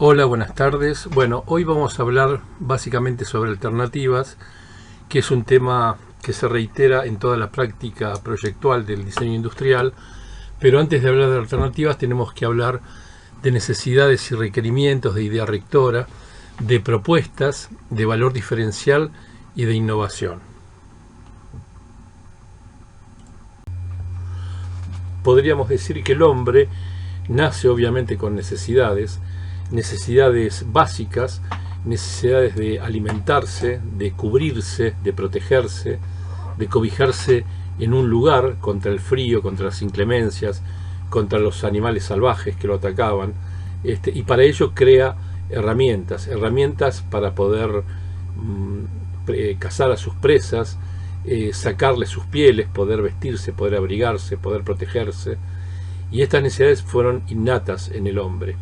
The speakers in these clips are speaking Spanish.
Hola, buenas tardes. Bueno, hoy vamos a hablar básicamente sobre alternativas, que es un tema que se reitera en toda la práctica proyectual del diseño industrial, pero antes de hablar de alternativas tenemos que hablar de necesidades y requerimientos, de idea rectora, de propuestas, de valor diferencial y de innovación. Podríamos decir que el hombre nace obviamente con necesidades básicas, necesidades de alimentarse, de cubrirse, de protegerse, de cobijarse en un lugar contra el frío, contra las inclemencias, contra los animales salvajes que lo atacaban, y para ello crea herramientas para poder cazar a sus presas, sacarle sus pieles, poder vestirse, poder abrigarse, poder protegerse. Y estas necesidades fueron innatas en el hombre.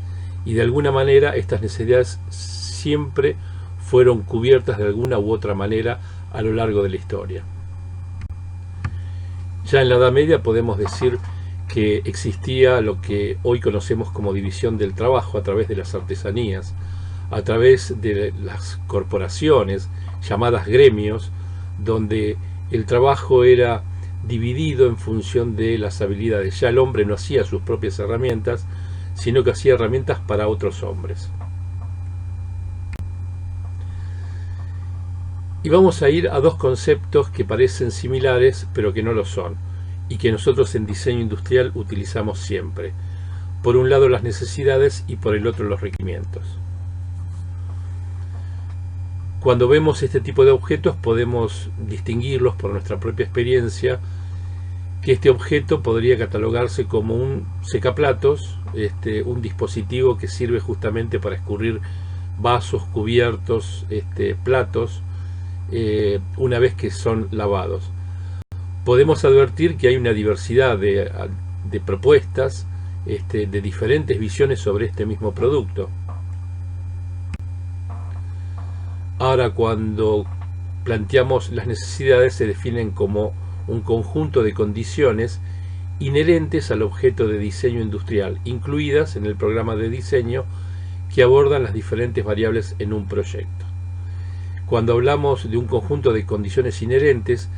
Y de alguna manera estas necesidades siempre fueron cubiertas de alguna u otra manera a lo largo de la historia. Ya en la Edad Media podemos decir que existía lo que hoy conocemos como división del trabajo a través de las artesanías, a través de las corporaciones llamadas gremios, donde el trabajo era dividido en función de las habilidades. Ya el hombre no hacía sus propias herramientas, sino que hacía herramientas para otros hombres. Y vamos a ir a dos conceptos que parecen similares, pero que no lo son, y que nosotros en diseño industrial utilizamos siempre. Por un lado las necesidades y por el otro los requerimientos. Cuando vemos este tipo de objetos podemos distinguirlos por nuestra propia experiencia, que este objeto podría catalogarse como un secaplatos, un dispositivo que sirve justamente para escurrir vasos, cubiertos, platos, una vez que son lavados. Podemos advertir que hay una diversidad de propuestas, de diferentes visiones sobre este mismo producto. Ahora, cuando planteamos las necesidades, se definen como un conjunto de condiciones inherentes al objeto de diseño industrial, incluidas en el programa de diseño que abordan las diferentes variables en un proyecto. Cuando hablamos de un conjunto de condiciones inherentes,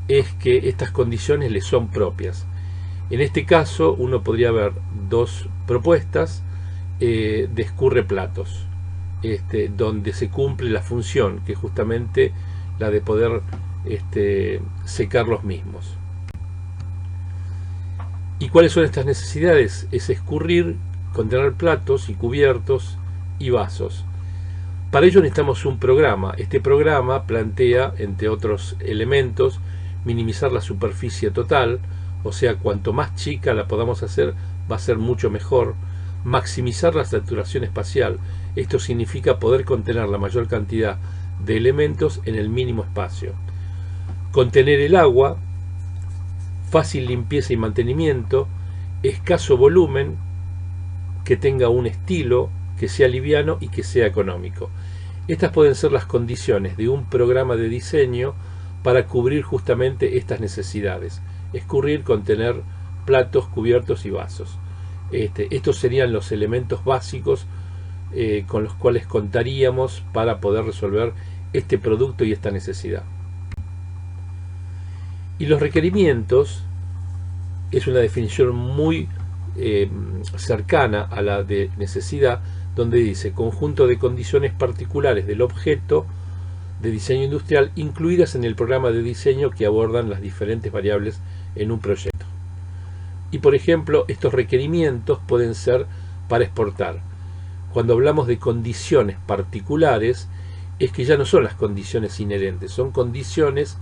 es que estas condiciones le son propias. En este caso, uno podría ver dos propuestas de escurreplatos, donde se cumple la función, que es justamente la de poder secar los mismos. ¿Y cuáles son estas necesidades? Es escurrir, contener platos y cubiertos y vasos. Para ello necesitamos un programa. Este programa plantea, entre otros elementos, minimizar la superficie total, o sea, cuanto más chica la podamos hacer, va a ser mucho mejor. Maximizar la saturación espacial. Esto significa poder contener la mayor cantidad de elementos en el mínimo espacio. Contener el agua, fácil limpieza y mantenimiento, escaso volumen, que tenga un estilo, que sea liviano y que sea económico. Estas pueden ser las condiciones de un programa de diseño para cubrir justamente estas necesidades: escurrir, contener platos, cubiertos y vasos. Estos serían los elementos básicos con los cuales contaríamos para poder resolver este producto y esta necesidad. Y los requerimientos es una definición muy cercana a la de necesidad, donde dice conjunto de condiciones particulares del objeto de diseño industrial incluidas en el programa de diseño que abordan las diferentes variables en un proyecto. Y por ejemplo, estos requerimientos pueden ser para exportar. Cuando hablamos de condiciones particulares, es que ya no son las condiciones inherentes, son condiciones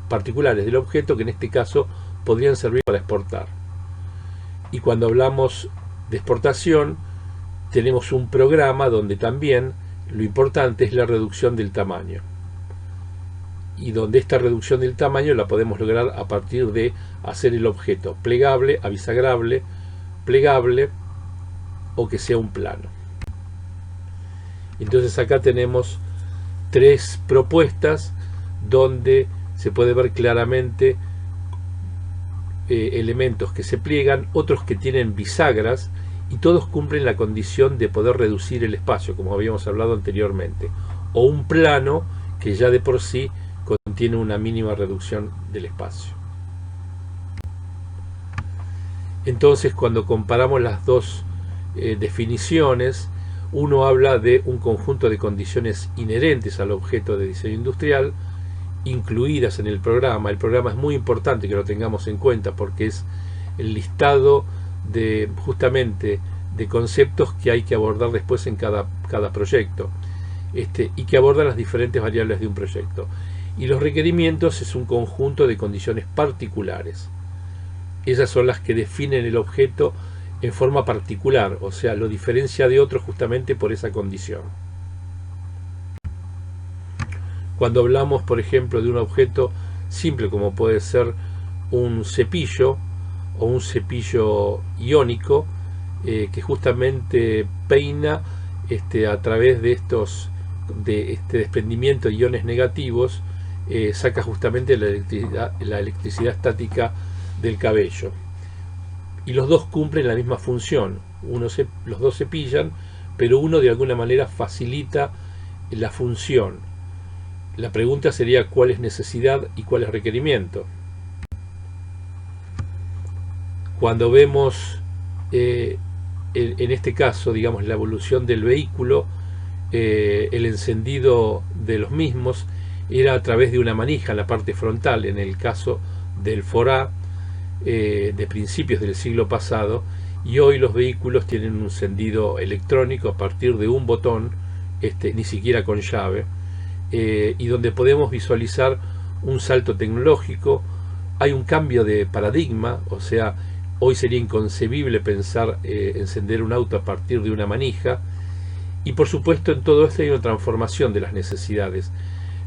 particulares del objeto que en este caso podrían servir para exportar. Y cuando hablamos de exportación, tenemos un programa donde también lo importante es la reducción del tamaño, y donde esta reducción del tamaño la podemos lograr a partir de hacer el objeto plegable, abisagrable, plegable, o que sea un plano. Entonces acá tenemos tres propuestas donde se puede ver claramente elementos que se pliegan, otros que tienen bisagras y todos cumplen la condición de poder reducir el espacio, como habíamos hablado anteriormente, o un plano que ya de por sí contiene una mínima reducción del espacio. Entonces, cuando comparamos las dos definiciones, uno habla de un conjunto de condiciones inherentes al objeto de diseño industrial, incluidas en el programa. El programa es muy importante que lo tengamos en cuenta porque es el listado de justamente de conceptos que hay que abordar después en cada proyecto, y que aborda las diferentes variables de un proyecto. Y los requerimientos es un conjunto de condiciones particulares. Esas son las que definen el objeto en forma particular, o sea, lo diferencia de otro justamente por esa condición. Cuando hablamos, por ejemplo, de un objeto simple como puede ser un cepillo o un cepillo iónico, que justamente peina a través de este desprendimiento de iones negativos, saca justamente la electricidad estática del cabello. Y los dos cumplen la misma función. Los dos cepillan, pero uno de alguna manera facilita la función. La pregunta sería cuál es necesidad y cuál es requerimiento. Cuando vemos en este caso, digamos, la evolución del vehículo, el encendido de los mismos era a través de una manija en la parte frontal, en el caso del Ford de principios del siglo pasado, y hoy los vehículos tienen un encendido electrónico a partir de un botón, ni siquiera con llave, y donde podemos visualizar un salto tecnológico. Hay un cambio de paradigma, o sea, hoy sería inconcebible pensar encender un auto a partir de una manija, y por supuesto en todo esto hay una transformación de las necesidades.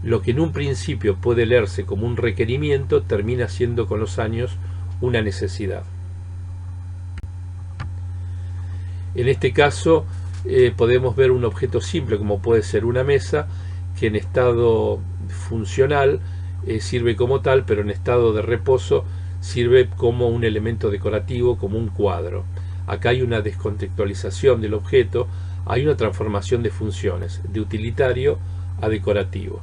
Lo que en un principio puede leerse como un requerimiento termina siendo con los años una necesidad. En este caso podemos ver un objeto simple como puede ser una mesa, que en estado funcional sirve como tal, pero en estado de reposo sirve como un elemento decorativo, como un cuadro. Acá hay una descontextualización del objeto, hay una transformación de funciones, de utilitario a decorativo.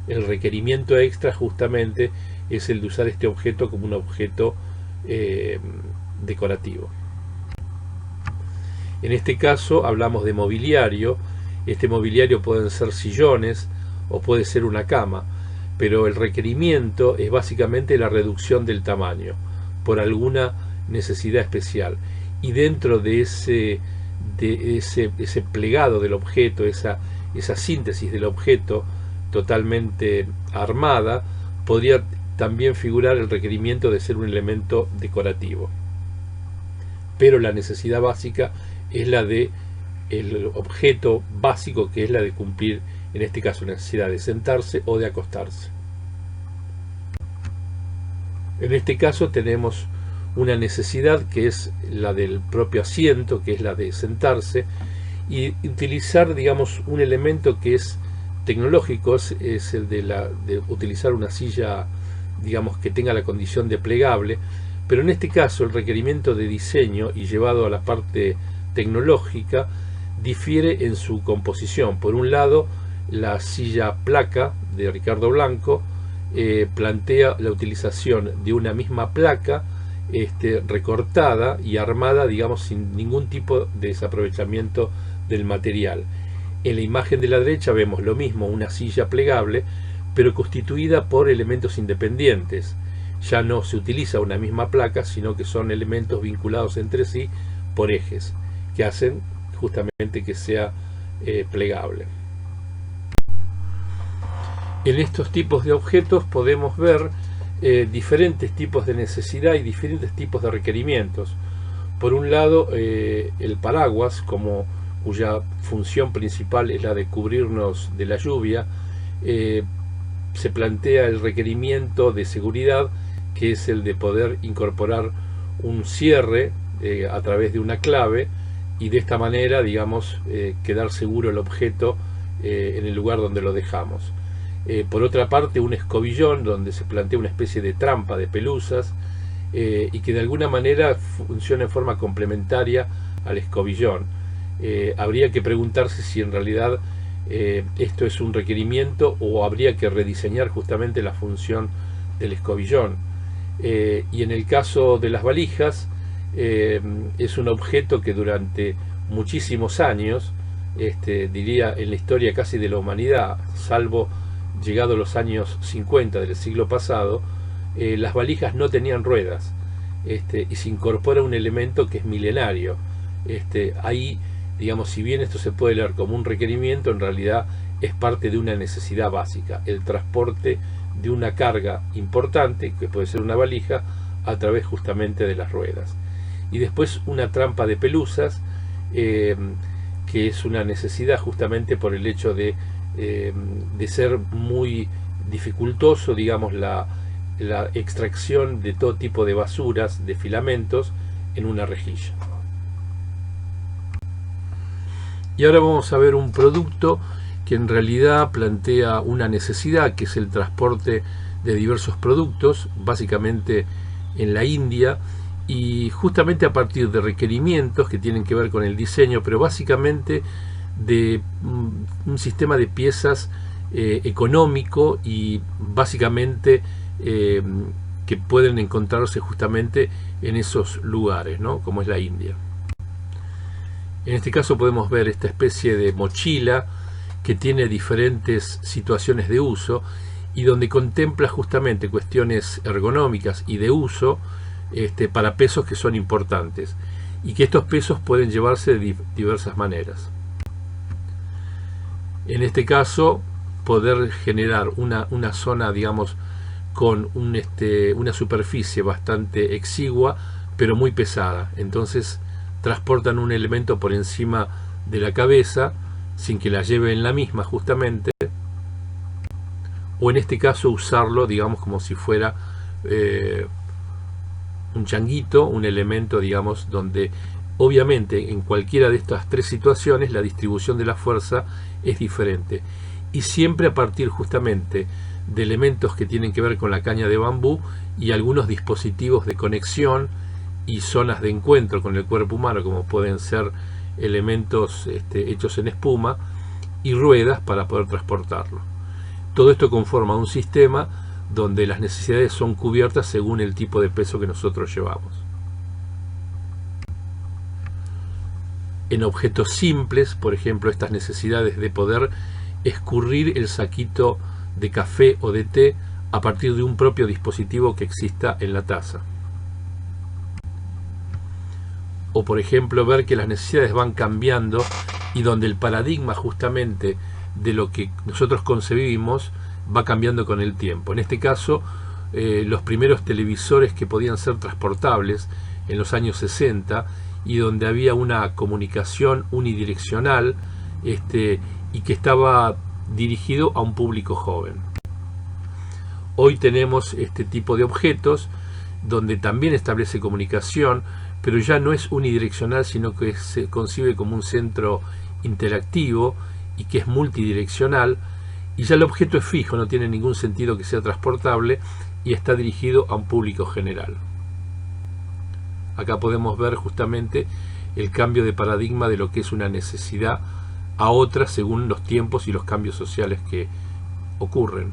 El requerimiento extra justamente es el de usar este objeto como un objeto decorativo. En este caso hablamos de mobiliario. Este mobiliario pueden ser sillones o puede ser una cama, pero el requerimiento es básicamente la reducción del tamaño por alguna necesidad especial, y dentro de ese plegado del objeto, esa síntesis del objeto totalmente armada, podría también figurar el requerimiento de ser un elemento decorativo, pero la necesidad básica es la de el objeto básico, que es la de cumplir en este caso una necesidad de sentarse o de acostarse. En este caso tenemos una necesidad que es la del propio asiento, que es la de sentarse, y utilizar, digamos, un elemento que es tecnológico, es el de utilizar una silla, digamos, que tenga la condición de plegable, pero en este caso el requerimiento de diseño y llevado a la parte tecnológica difiere en su composición. Por un lado, la silla placa de Ricardo Blanco plantea la utilización de una misma placa recortada y armada, digamos, sin ningún tipo de desaprovechamiento del material. En la imagen de la derecha vemos lo mismo, una silla plegable, pero constituida por elementos independientes. Ya no se utiliza una misma placa, sino que son elementos vinculados entre sí por ejes, que hacen justamente que sea plegable. En estos tipos de objetos podemos ver diferentes tipos de necesidad y diferentes tipos de requerimientos. Por un lado, el paraguas, cuya función principal es la de cubrirnos de la lluvia, se plantea el requerimiento de seguridad, que es el de poder incorporar un cierre a través de una clave, y de esta manera, digamos, quedar seguro el objeto en el lugar donde lo dejamos. Por otra parte, un escobillón, donde se plantea una especie de trampa de pelusas, y que de alguna manera funciona en forma complementaria al escobillón. Habría que preguntarse si en realidad esto es un requerimiento o habría que rediseñar justamente la función del escobillón. Y en el caso de las valijas, es un objeto que durante muchísimos años, diría en la historia casi de la humanidad, salvo llegado los años 50 del siglo pasado, las valijas no tenían ruedas, y se incorpora un elemento que es milenario. Ahí, digamos, si bien esto se puede leer como un requerimiento, en realidad es parte de una necesidad básica, el transporte de una carga importante, que puede ser una valija, a través justamente de las ruedas. Y después una trampa de pelusas, que es una necesidad justamente por el hecho de ser muy dificultoso, digamos, la extracción de todo tipo de basuras, de filamentos, en una rejilla. Y ahora vamos a ver un producto que en realidad plantea una necesidad, que es el transporte de diversos productos, básicamente en la India, y justamente a partir de requerimientos que tienen que ver con el diseño, pero básicamente de un sistema de piezas económico y básicamente que pueden encontrarse justamente en esos lugares, ¿no? Como es la India. En este caso podemos ver esta especie de mochila que tiene diferentes situaciones de uso y donde contempla justamente cuestiones ergonómicas y de uso para pesos que son importantes y que estos pesos pueden llevarse de diversas maneras. En este caso, poder generar una zona, digamos, con una superficie bastante exigua pero muy pesada. Entonces transportan un elemento por encima de la cabeza sin que la lleve en la misma justamente, o en este caso usarlo, digamos, como si fuera un changuito, un elemento, digamos, donde obviamente en cualquiera de estas tres situaciones la distribución de la fuerza es diferente y siempre a partir justamente de elementos que tienen que ver con la caña de bambú y algunos dispositivos de conexión y zonas de encuentro con el cuerpo humano, como pueden ser elementos hechos en espuma y ruedas para poder transportarlo. Todo esto conforma un sistema donde las necesidades son cubiertas según el tipo de peso que nosotros llevamos. En objetos simples, por ejemplo, estas necesidades de poder escurrir el saquito de café o de té a partir de un propio dispositivo que exista en la taza. O por ejemplo ver que las necesidades van cambiando y donde el paradigma justamente de lo que nosotros concebimos va cambiando con el tiempo. En este caso, los primeros televisores que podían ser transportables en los años 60 y donde había una comunicación unidireccional y que estaba dirigido a un público joven. Hoy tenemos este tipo de objetos donde también establece comunicación, pero ya no es unidireccional, sino que se concibe como un centro interactivo y que es multidireccional, y ya el objeto es fijo, no tiene ningún sentido que sea transportable y está dirigido a un público general. Acá podemos ver justamente el cambio de paradigma de lo que es una necesidad a otra según los tiempos y los cambios sociales que ocurren.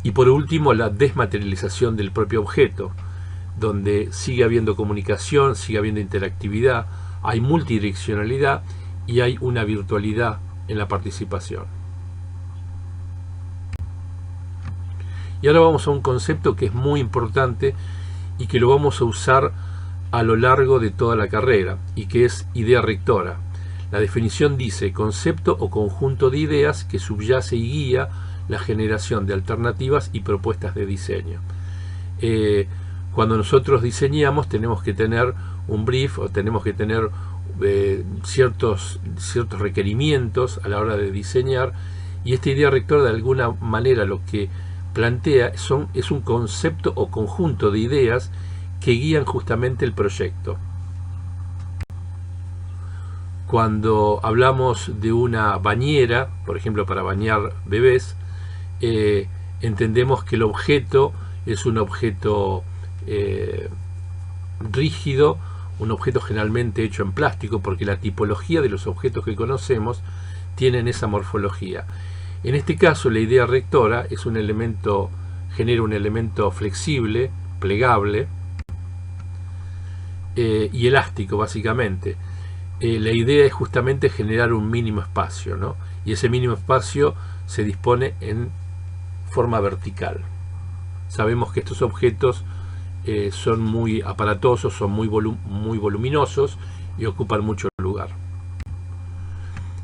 Y por último, la desmaterialización del propio objeto, donde sigue habiendo comunicación, sigue habiendo interactividad, hay multidireccionalidad y hay una virtualidad en la participación. Y ahora vamos a un concepto que es muy importante y que lo vamos a usar a lo largo de toda la carrera, y que es idea rectora. La definición dice: concepto o conjunto de ideas que subyace y guía la generación de alternativas y propuestas de diseño. Cuando nosotros diseñamos tenemos que tener un brief o tenemos que tener ciertos requerimientos a la hora de diseñar, y esta idea rectora de alguna manera lo que plantea es un concepto o conjunto de ideas que guían justamente el proyecto. Cuando hablamos de una bañera, por ejemplo para bañar bebés, entendemos que el objeto es un objeto rígido, un objeto generalmente hecho en plástico, porque la tipología de los objetos que conocemos tienen esa morfología. En este caso, la idea rectora es un elemento, genera un elemento flexible, plegable y elástico, básicamente. La idea es justamente generar un mínimo espacio, ¿no? Y ese mínimo espacio se dispone en forma vertical. Sabemos que estos objetos son muy aparatosos, son muy voluminosos y ocupan mucho lugar.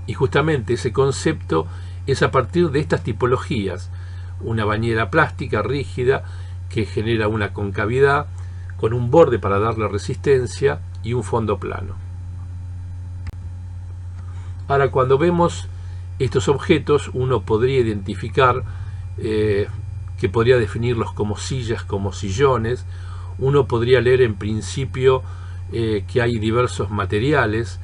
Y justamente ese concepto es a partir de estas tipologías: una bañera plástica rígida que genera una concavidad con un borde para darle resistencia y un fondo plano. Ahora, cuando vemos estos objetos, uno podría identificar que podría definirlos como sillas, como sillones. Uno podría leer en principio que hay diversos materiales.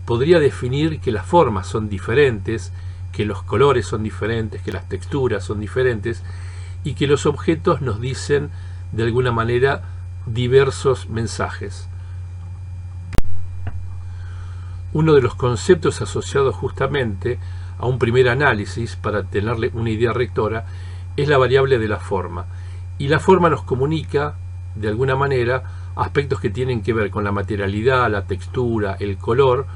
Podría definir que las formas son diferentes, que los colores son diferentes, que las texturas son diferentes y que los objetos nos dicen de alguna manera diversos mensajes. Uno de los conceptos asociados justamente a un primer análisis para tenerle una idea rectora es la variable de la forma. Y la forma nos comunica de alguna manera aspectos que tienen que ver con la materialidad, la textura, el color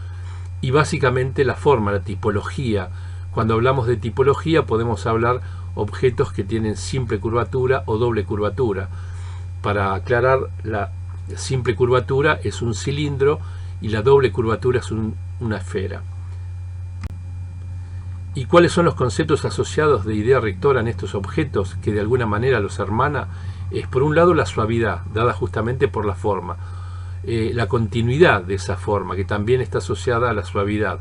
y básicamente la forma, la tipología. Cuando hablamos de tipología podemos hablar objetos que tienen simple curvatura o doble curvatura. Para aclarar, la simple curvatura es un cilindro y la doble curvatura es una esfera. ¿Y cuáles son los conceptos asociados de idea rectora en estos objetos que de alguna manera los hermana? Es por un lado la suavidad, dada justamente por la forma, la continuidad de esa forma, que también está asociada a la suavidad.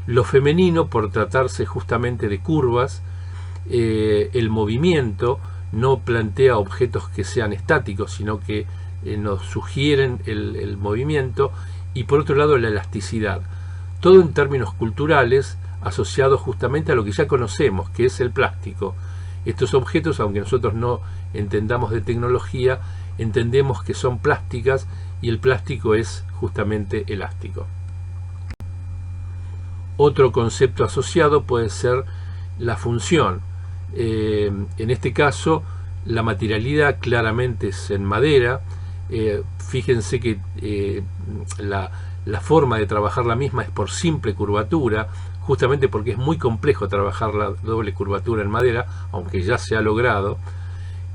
Lo femenino, por tratarse justamente de curvas, el movimiento no plantea objetos que sean estáticos, sino que nos sugieren el movimiento, y por otro lado la elasticidad. Todo en términos culturales asociado justamente a lo que ya conocemos, que es el plástico. Estos objetos, aunque nosotros no entendamos de tecnología, entendemos que son plásticas y el plástico es justamente elástico. Otro concepto asociado puede ser la función. En este caso, la materialidad claramente es en madera. Fíjense que la forma de trabajar la misma es por simple curvatura, justamente porque es muy complejo trabajar la doble curvatura en madera, aunque ya se ha logrado.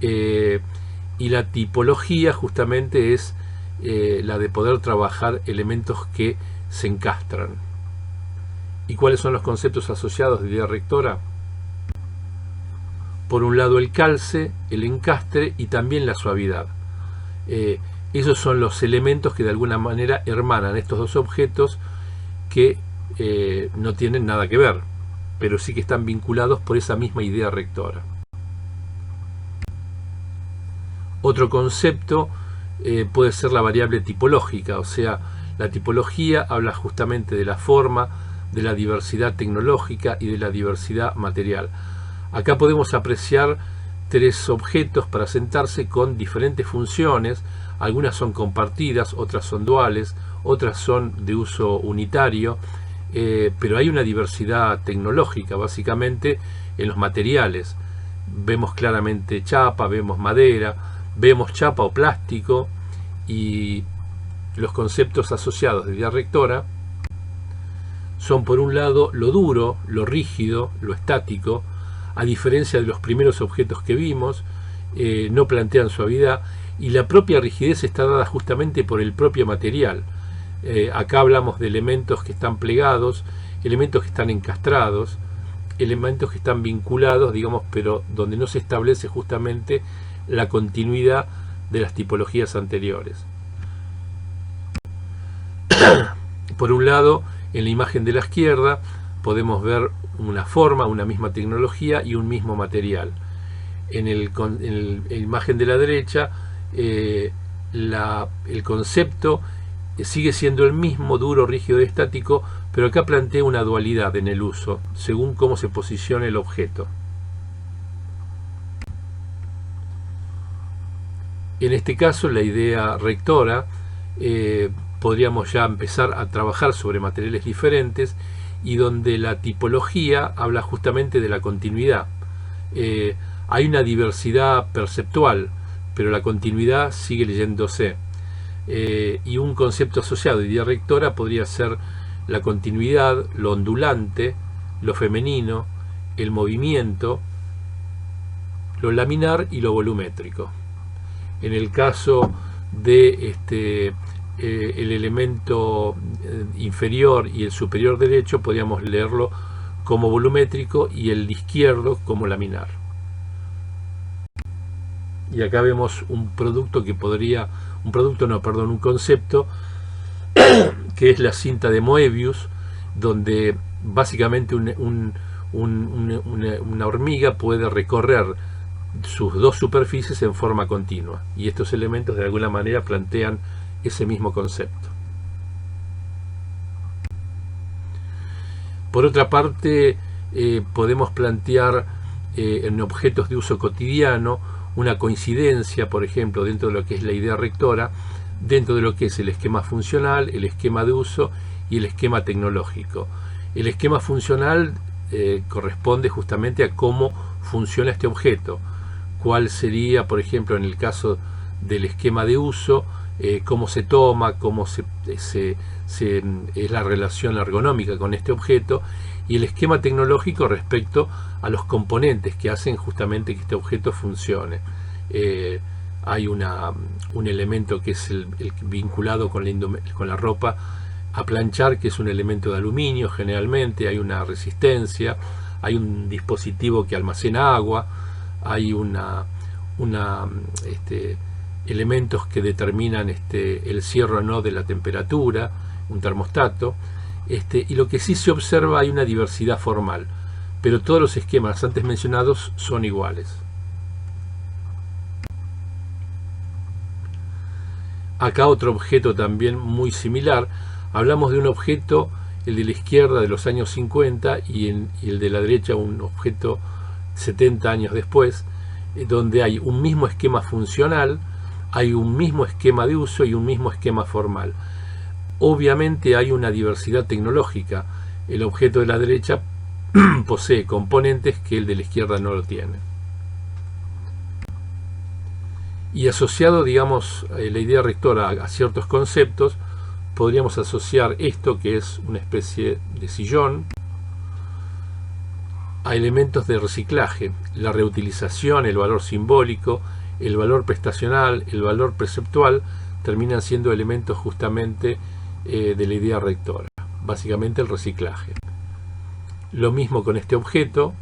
Y la tipología justamente es la de poder trabajar elementos que se encastran. ¿Y cuáles son los conceptos asociados de idea rectora? Por un lado el calce, el encastre y también la suavidad. Esos son los elementos que de alguna manera hermanan estos dos objetos que no tienen nada que ver, pero sí que están vinculados por esa misma idea rectora. Otro concepto puede ser la variable tipológica, o sea, la tipología habla justamente de la forma, de la diversidad tecnológica y de la diversidad material. Acá podemos apreciar tres objetos para sentarse con diferentes funciones. Algunas son compartidas, otras son duales, otras son de uso unitario, pero hay una diversidad tecnológica básicamente en los materiales. Vemos claramente chapa, vemos madera, vemos chapa o plástico, y los conceptos asociados de idea rectora son por un lado lo duro, lo rígido, lo estático. A diferencia de los primeros objetos que vimos, no plantean suavidad, y la propia rigidez está dada justamente por el propio material. Acá hablamos de elementos que están plegados, elementos que están encastrados, elementos que están vinculados, digamos, pero donde no se establece justamente la continuidad de las tipologías anteriores. Por un lado, en la imagen de la izquierda podemos ver una forma, una misma tecnología y un mismo material. En la imagen de la derecha, el concepto sigue siendo el mismo, duro, rígido y estático, pero acá plantea una dualidad en el uso, según cómo se posiciona el objeto. este caso, la idea rectora, podríamos ya empezar a trabajar sobre materiales diferentes y donde la tipología habla justamente de la continuidad. Hay una diversidad perceptual, pero la continuidad sigue leyéndose. Y un concepto asociado de idea rectora podría ser la continuidad, lo ondulante, lo femenino, el movimiento, lo laminar y lo volumétrico. En el caso de el elemento inferior y el superior derecho, podríamos leerlo como volumétrico y el izquierdo como laminar. Y acá vemos un producto que podría, un concepto que es la cinta de Moebius, donde básicamente una hormiga puede recorrer sus dos superficies en forma continua, y estos elementos de alguna manera plantean ese mismo concepto. Por otra parte, podemos plantear en objetos de uso cotidiano una coincidencia, por ejemplo, dentro de lo que es la idea rectora, dentro de lo que es el esquema funcional, el esquema de uso y el esquema tecnológico. El esquema funcional corresponde justamente a cómo funciona este objeto, cuál sería, por ejemplo, en el caso del esquema de uso, cómo se toma, cómo es la relación ergonómica con este objeto, y el esquema tecnológico respecto a los componentes que hacen justamente que este objeto funcione. Hay un elemento que es el vinculado con la ropa a planchar, que es un elemento de aluminio generalmente, hay una resistencia, hay un dispositivo que almacena agua, hay elementos que determinan el cierre o no de la temperatura, un termostato, y lo que sí se observa, hay una diversidad formal, pero todos los esquemas antes mencionados son iguales. Acá otro objeto también muy similar. Hablamos de un objeto, el de la izquierda de los años 50 y el de la derecha un objeto 70 años después, donde hay un mismo esquema funcional, hay un mismo esquema de uso y un mismo esquema formal. Obviamente hay una diversidad tecnológica. El objeto de la derecha posee componentes que el de la izquierda no lo tiene. Y asociado, digamos, la idea rectora a ciertos conceptos, podríamos asociar esto, que es una especie de sillón, a elementos de reciclaje, la reutilización, el valor simbólico, el valor prestacional, el valor perceptual, terminan siendo elementos justamente de la idea rectora, básicamente el reciclaje. Lo mismo con este objeto,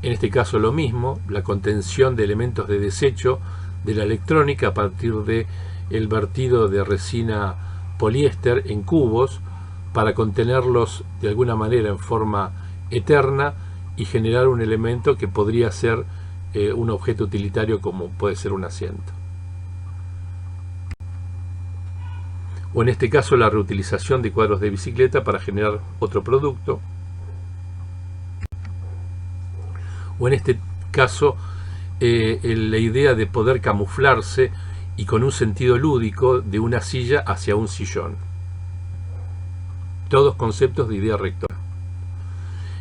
en este caso lo mismo, la contención de elementos de desecho de la electrónica a partir de el vertido de resina poliéster en cubos para contenerlos de alguna manera en forma eterna y generar un elemento que podría ser un objeto utilitario como puede ser un asiento. O en este caso la reutilización de cuadros de bicicleta para generar otro producto. O en este caso la idea de poder camuflarse y con un sentido lúdico de una silla hacia un sillón. Todos conceptos de idea rectora.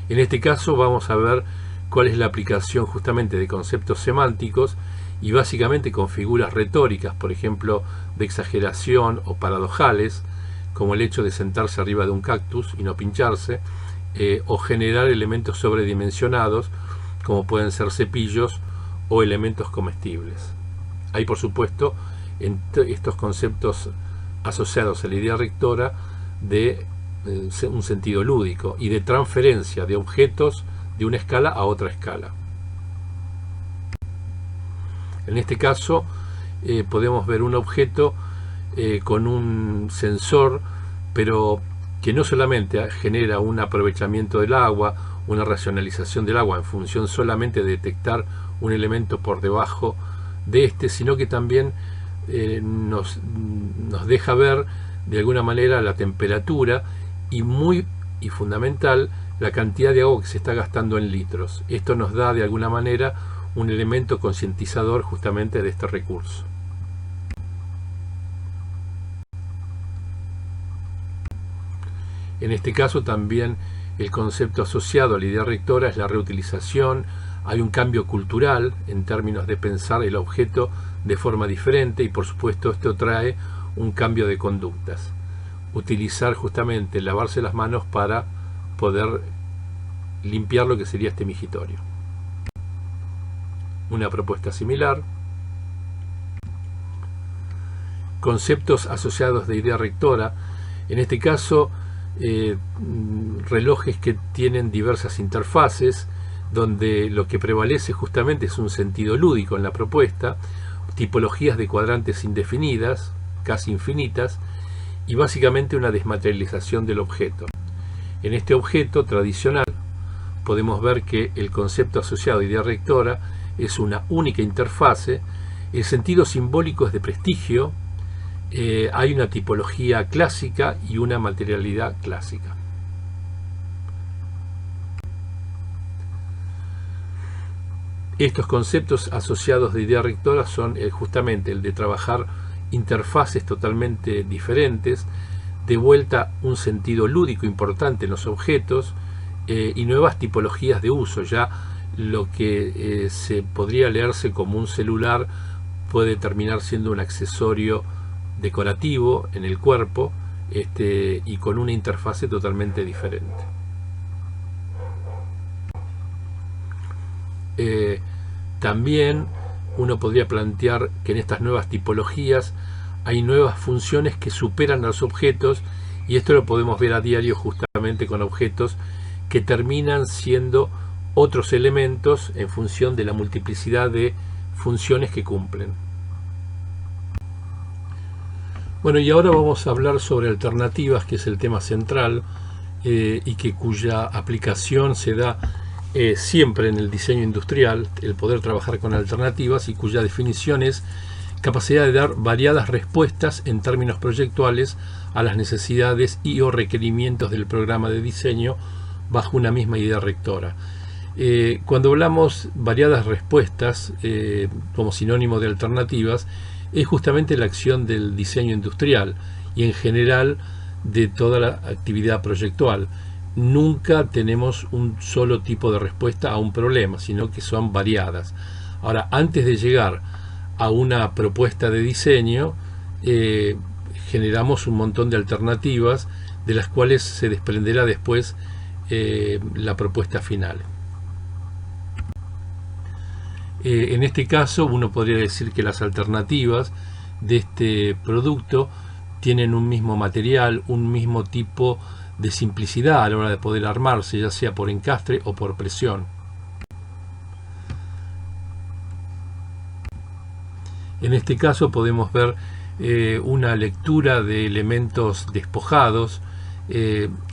En este caso vamos a ver cuál es la aplicación justamente de conceptos semánticos y básicamente con figuras retóricas, por ejemplo, de exageración o paradojales, como el hecho de sentarse arriba de un cactus y no pincharse, o generar elementos sobredimensionados, como pueden ser cepillos o elementos comestibles. Hay, por supuesto, en estos conceptos asociados a la idea rectora de un sentido lúdico y de transferencia de objetos de una escala a otra escala. En este caso podemos ver un objeto con un sensor, pero que no solamente genera un aprovechamiento del agua, una racionalización del agua en función solamente de detectar un elemento por debajo de este, sino que también nos deja ver de alguna manera la temperatura y fundamental, la cantidad de agua que se está gastando en litros. Esto nos da de alguna manera un elemento concientizador justamente de este recurso. En este caso también el concepto asociado a la idea rectora es la reutilización. Hay un cambio cultural en términos de pensar el objeto de forma diferente y por supuesto esto trae un cambio de conductas. Utilizar justamente lavarse las manos para poder limpiar lo que sería este migitorio. Una propuesta similar. Conceptos asociados de idea rectora. En este caso, relojes que tienen diversas interfaces, donde lo que prevalece justamente es un sentido lúdico en la propuesta, tipologías de cuadrantes indefinidas, casi infinitas, y básicamente una desmaterialización del objeto. En este objeto tradicional podemos ver que el concepto asociado a idea rectora es una única interfase, el sentido simbólico es de prestigio, hay una tipología clásica y una materialidad clásica. Estos conceptos asociados de idea rectora son justamente el de trabajar interfaces totalmente diferentes, de vuelta un sentido lúdico importante en los objetos y nuevas tipologías de uso. Ya lo que se podría leerse como un celular puede terminar siendo un accesorio decorativo en el cuerpo y con una interfase totalmente diferente. También uno podría plantear que en estas nuevas tipologías hay nuevas funciones que superan a los objetos, y esto lo podemos ver a diario justamente con objetos que terminan siendo otros elementos en función de la multiplicidad de funciones que cumplen. Bueno, y ahora vamos a hablar sobre alternativas, que es el tema central y que cuya aplicación se da siempre en el diseño industrial, el poder trabajar con alternativas, y cuya definición es capacidad de dar variadas respuestas en términos proyectuales a las necesidades y o requerimientos del programa de diseño bajo una misma idea rectora. Cuando hablamos variadas respuestas como sinónimo de alternativas, es justamente la acción del diseño industrial y en general de toda la actividad proyectual. Nunca tenemos un solo tipo de respuesta a un problema, sino que son variadas. Ahora, antes de llegar a una propuesta de diseño, generamos un montón de alternativas de las cuales se desprenderá después la propuesta final. En este caso, uno podría decir que las alternativas de este producto tienen un mismo material, un mismo tipo de simplicidad a la hora de poder armarse, ya sea por encastre o por presión. En este caso podemos ver una lectura de elementos despojados,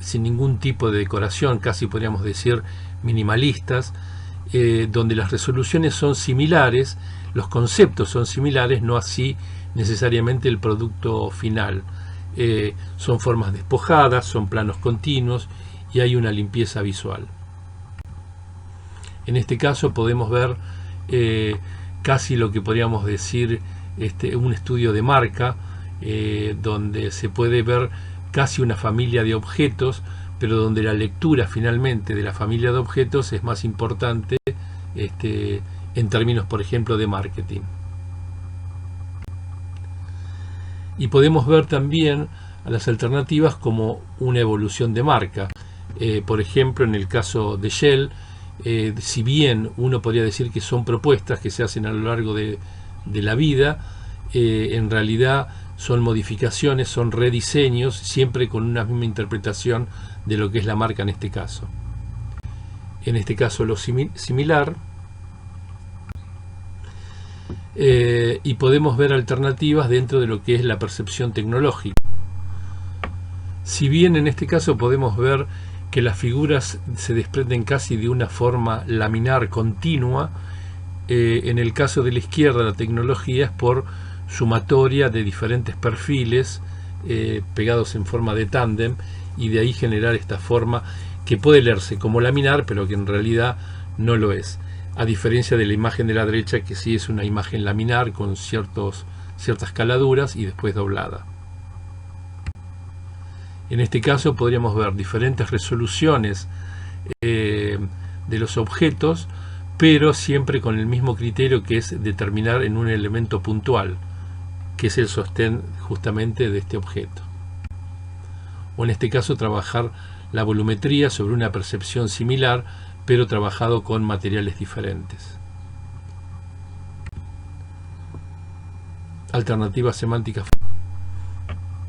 sin ningún tipo de decoración, casi podríamos decir minimalistas, donde las resoluciones son similares, los conceptos son similares, no así necesariamente el producto final. Son formas despojadas, son planos continuos y hay una limpieza visual. En este caso podemos ver casi lo que podríamos decir un estudio de marca, donde se puede ver casi una familia de objetos, pero donde la lectura finalmente de la familia de objetos es más importante en términos, por ejemplo, de marketing. Y podemos ver también a las alternativas como una evolución de marca. Por ejemplo, en el caso de Shell, si bien uno podría decir que son propuestas que se hacen a lo largo de la vida, en realidad son modificaciones, son rediseños, siempre con una misma interpretación de lo que es la marca en este caso. En este caso lo similar, y podemos ver alternativas dentro de lo que es la percepción tecnológica. Si bien en este caso podemos ver que las figuras se desprenden casi de una forma laminar continua, en el caso de la izquierda la tecnología es por sumatoria de diferentes perfiles pegados en forma de tándem, y de ahí generar esta forma que puede leerse como laminar, pero que en realidad no lo es. a diferencia de la imagen de la derecha, que sí es una imagen laminar con ciertas caladuras y después doblada. En este caso podríamos ver diferentes resoluciones de los objetos, pero siempre con el mismo criterio, que es determinar en un elemento puntual, que es el sostén justamente de este objeto. O en este caso trabajar la volumetría sobre una percepción similar, pero trabajado con materiales diferentes. Alternativas semánticas.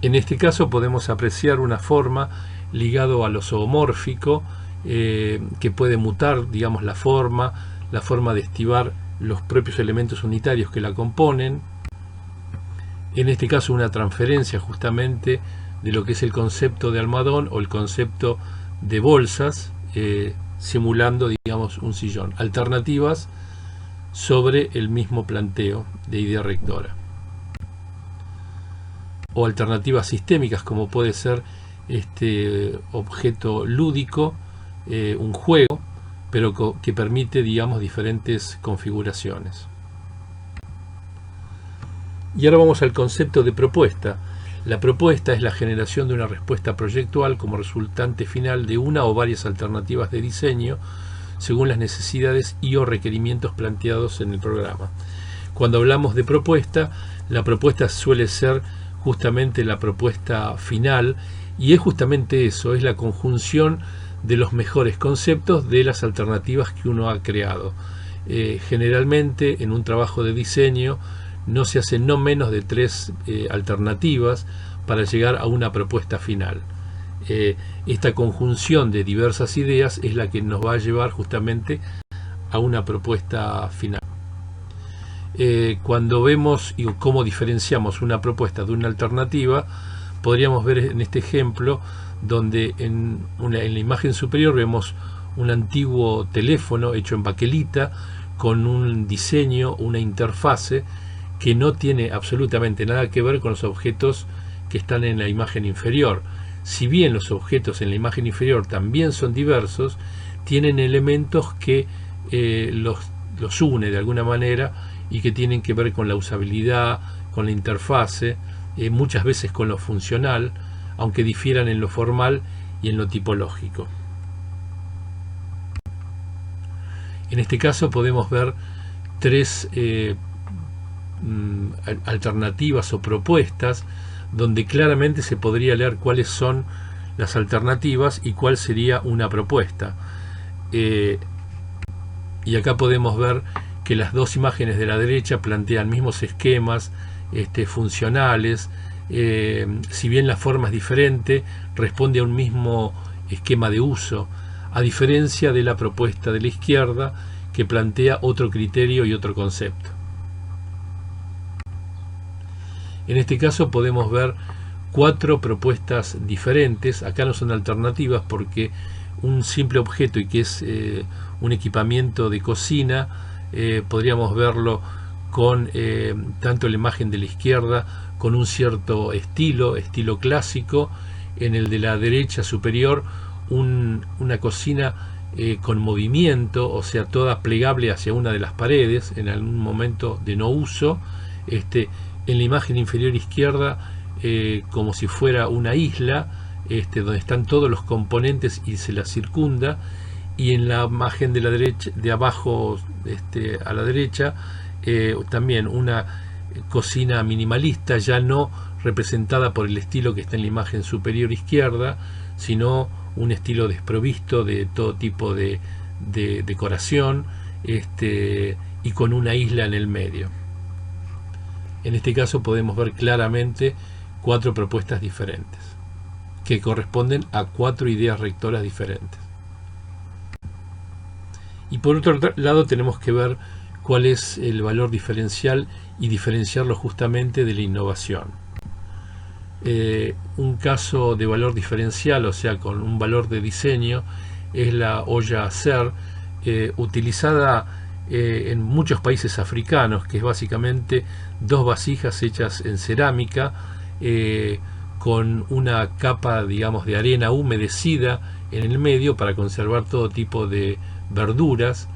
En este caso podemos apreciar una forma ligado a lo zoomórfico, que puede mutar, digamos, la forma de estivar los propios elementos unitarios que la componen. En este caso una transferencia justamente de lo que es el concepto de almohadón o el concepto de bolsas, simulando, digamos, un sillón. Alternativas sobre el mismo planteo de idea rectora. O alternativas sistémicas, como puede ser este objeto lúdico, un juego, pero que permite, digamos, diferentes configuraciones. Y ahora vamos al concepto de propuesta. La propuesta es la generación de una respuesta proyectual como resultante final de una o varias alternativas de diseño según las necesidades y o requerimientos planteados en el programa. Cuando hablamos de propuesta, la propuesta suele ser justamente la propuesta final, y es justamente eso, es la conjunción de los mejores conceptos de las alternativas que uno ha creado. Generalmente en un trabajo de diseño no se hace no menos de 3 alternativas para llegar a una propuesta final. Esta conjunción de diversas ideas es la que nos va a llevar justamente a una propuesta final. Cuando vemos y cómo diferenciamos una propuesta de una alternativa, podríamos ver en este ejemplo donde en la imagen superior vemos un antiguo teléfono hecho en baquelita con un diseño, una interfase que no tiene absolutamente nada que ver con los objetos que están en la imagen inferior. Si bien los objetos en la imagen inferior también son diversos, tienen elementos que los une de alguna manera y que tienen que ver con la usabilidad, con la interfase, muchas veces con lo funcional, aunque difieran en lo formal y en lo tipológico. En este caso podemos ver 3 alternativas o propuestas donde claramente se podría leer cuáles son las alternativas y cuál sería una propuesta. Y acá podemos ver que las 2 imágenes de la derecha plantean mismos esquemas funcionales, si bien la forma es diferente, responde a un mismo esquema de uso, a diferencia de la propuesta de la izquierda, que plantea otro criterio y otro concepto. En este caso podemos ver 4 propuestas diferentes. Acá no son alternativas porque un simple objeto, y que es un equipamiento de cocina, podríamos verlo con tanto la imagen de la izquierda con un cierto estilo clásico, en el de la derecha superior una cocina con movimiento, o sea, toda plegable hacia una de las paredes en algún momento de no uso. En la imagen inferior izquierda, como si fuera una isla, donde están todos los componentes y se la circunda, y en la imagen de la derecha, de abajo a la derecha, también una cocina minimalista, ya no representada por el estilo que está en la imagen superior izquierda, sino un estilo desprovisto de todo tipo de decoración, y con una isla en el medio. En este caso podemos ver claramente 4 propuestas diferentes que corresponden a 4 ideas rectoras diferentes. Y por otro lado tenemos que ver cuál es el valor diferencial y diferenciarlo justamente de la innovación. Un caso de valor diferencial, o sea, con un valor de diseño, es la olla Ser, utilizada en muchos países africanos, que es básicamente 2 vasijas hechas en cerámica, con una capa, digamos, de arena humedecida en el medio para conservar todo tipo de verduras,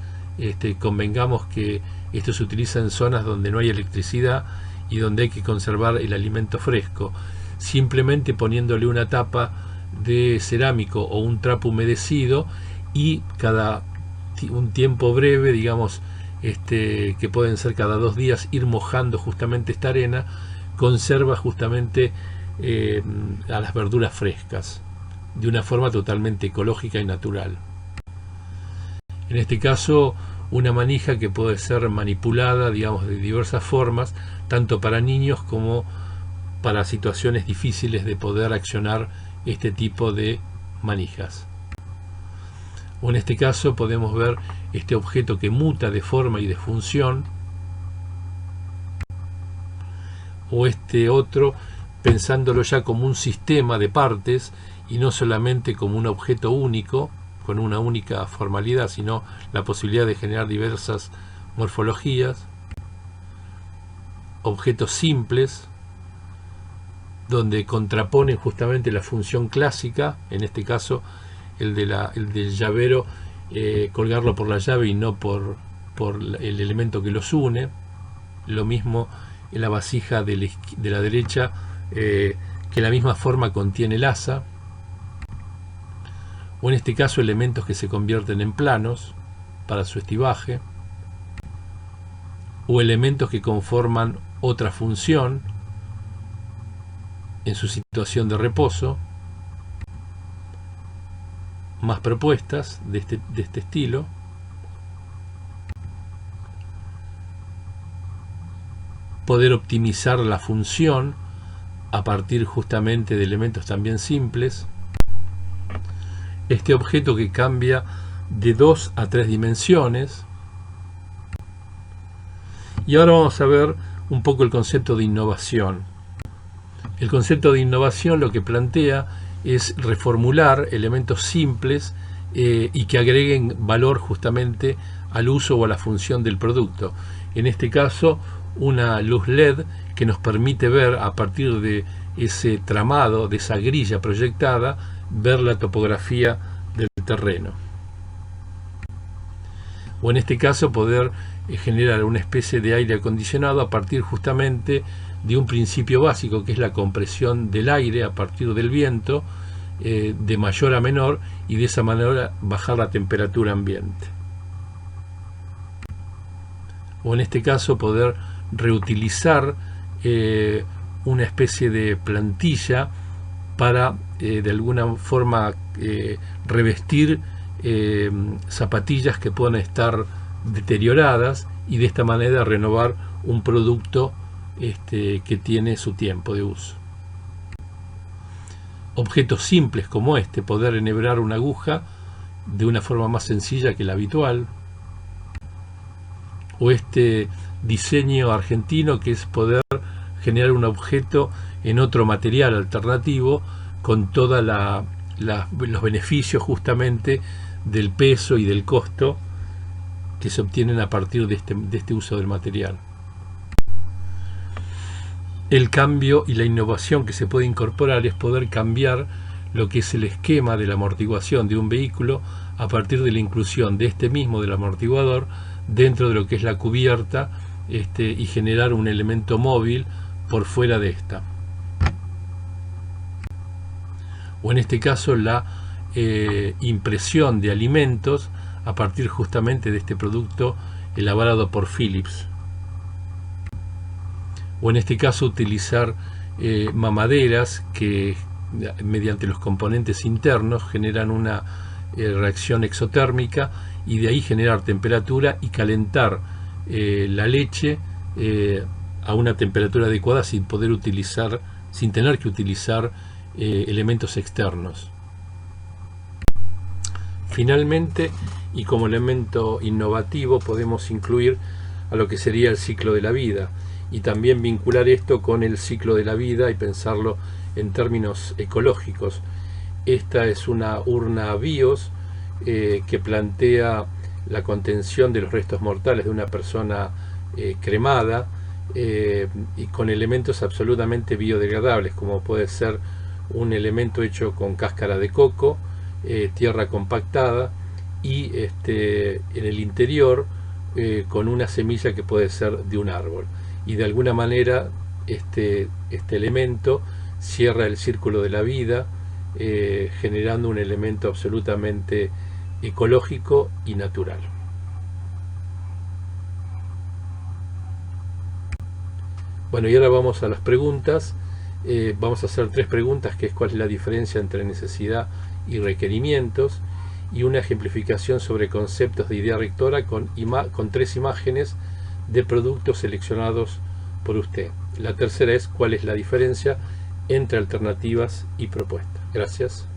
convengamos que esto se utiliza en zonas donde no hay electricidad y donde hay que conservar el alimento fresco. Simplemente poniéndole una tapa de cerámico o un trapo humedecido, y cada un tiempo breve, digamos, que pueden ser cada 2 días, ir mojando justamente esta arena, conserva justamente a las verduras frescas de una forma totalmente ecológica y natural. En este caso, una manija que puede ser manipulada, digamos, de diversas formas, tanto para niños como para situaciones difíciles de poder accionar este tipo de manijas. O en este caso podemos ver este objeto que muta de forma y de función, o este otro pensándolo ya como un sistema de partes y no solamente como un objeto único con una única formalidad, sino la posibilidad de generar diversas morfologías, objetos simples donde contraponen justamente la función clásica, en este caso el del llavero, colgarlo por la llave y no por el elemento que los une. Lo mismo en la vasija de la derecha, que la misma forma contiene el asa, o en este caso elementos que se convierten en planos para su estibaje, o elementos que conforman otra función en su situación de reposo. Más propuestas de este estilo. Poder optimizar la función a partir justamente de elementos también simples. Este objeto que cambia de 2 a 3 dimensiones. Y ahora vamos a ver un poco el concepto de innovación. El concepto de innovación lo que plantea es reformular elementos simples y que agreguen valor justamente al uso o a la función del producto. En este caso, una luz LED que nos permite ver a partir de ese tramado, de esa grilla proyectada, ver la topografía del terreno. O en este caso poder generar una especie de aire acondicionado a partir justamente de un principio básico, que es la compresión del aire a partir del viento, de mayor a menor, y de esa manera bajar la temperatura ambiente. O en este caso poder reutilizar una especie de plantilla para de alguna forma revestir zapatillas que puedan estar deterioradas, y de esta manera renovar un producto que tiene su tiempo de uso. Objetos simples como poder enhebrar una aguja de una forma más sencilla que la habitual, o este diseño argentino que es poder generar un objeto en otro material alternativo con todos los beneficios justamente del peso y del costo que se obtienen a partir de este uso del material. El cambio y la innovación que se puede incorporar es poder cambiar lo que es el esquema de la amortiguación de un vehículo a partir de la inclusión de del amortiguador dentro de lo que es la cubierta, y generar un elemento móvil por fuera de esta. O en este caso la impresión de alimentos a partir justamente de este producto elaborado por Philips. O en este caso utilizar mamaderas que mediante los componentes internos generan una reacción exotérmica, y de ahí generar temperatura y calentar la leche a una temperatura adecuada sin tener que utilizar elementos externos. Finalmente, y como elemento innovativo, podemos incluir a lo que sería el ciclo de la vida, y también vincular esto con el ciclo de la vida y pensarlo en términos ecológicos. Esta es una urna BIOS que plantea la contención de los restos mortales de una persona cremada, y con elementos absolutamente biodegradables, como puede ser un elemento hecho con cáscara de coco, tierra compactada y en el interior con una semilla que puede ser de un árbol. Y de alguna manera este elemento cierra el círculo de la vida, generando un elemento absolutamente ecológico y natural. Bueno, y ahora vamos a las preguntas. Vamos a hacer 3 preguntas, que es cuál es la diferencia entre necesidad y requerimientos, y una ejemplificación sobre conceptos de idea rectora con 3 imágenes de productos seleccionados por usted. La tercera es cuál es la diferencia entre alternativas y propuestas. Gracias.